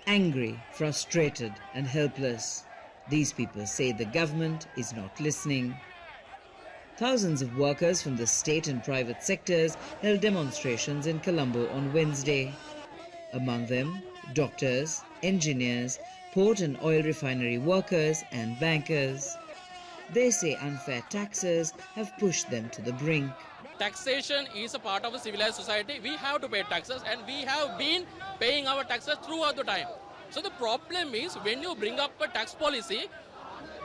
Angry, frustrated and helpless, these people say the government is not listening. Thousands of workers from the state and private sectors held demonstrations in Colombo on Wednesday. Among them, doctors, engineers, port and oil refinery workers and bankers. They say unfair taxes have pushed them to the brink. Taxation is a part of a civilized society. We have to pay taxes and we have been paying our taxes throughout the time. So the problem is when you bring up a tax policy,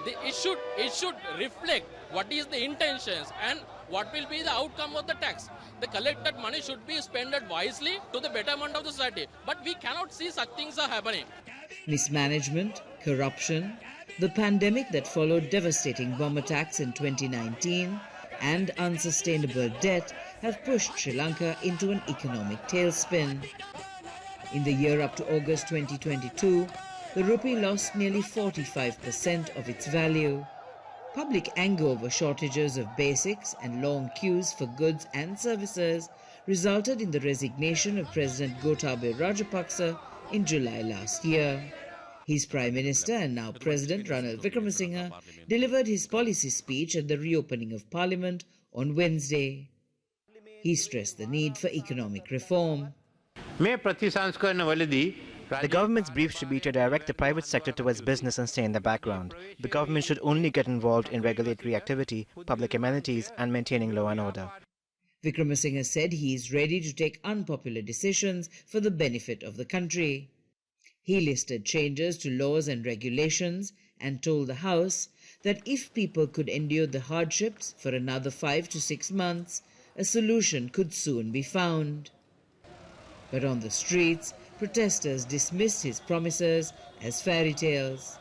it should reflect what is the intentions and what will be the outcome of the tax. The collected money should be spent wisely to the betterment of the society. But we cannot see such things are happening. Mismanagement, corruption, the pandemic that followed devastating bomb attacks in 2019 and unsustainable debt have pushed Sri Lanka into an economic tailspin. In the year up to August 2022, the rupee lost nearly 45% of its value. Public anger over shortages of basics and long queues for goods and services resulted in the resignation of President Gotabaya Rajapaksa in July last year. His Prime Minister and now President Ranil Wickremesinghe delivered his policy speech at the reopening of Parliament on Wednesday. He stressed the need for economic reform. The government's brief should be to direct the private sector towards business and stay in the background. The government should only get involved in regulatory activity, public amenities and maintaining law and order. Wickremesinghe said he is ready to take unpopular decisions for the benefit of the country. He listed changes to laws and regulations and told the House that if people could endure the hardships for another 5 to 6 months, a solution could soon be found. But on the streets, protesters dismissed his promises as fairy tales.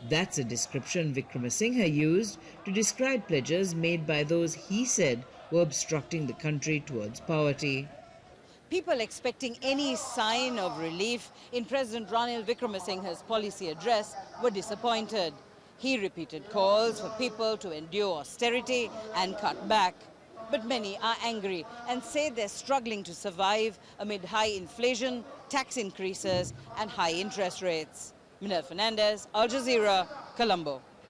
That's a description Wickremesinghe used to describe pledges made by those he said were obstructing the country towards poverty. People expecting any sign of relief in President Ranil Wickremesinghe's policy address were disappointed. He repeated calls for people to endure austerity and cut back. But many are angry and say they're struggling to survive amid high inflation, tax increases and high interest rates. Minelle Fernandez, Al Jazeera, Colombo.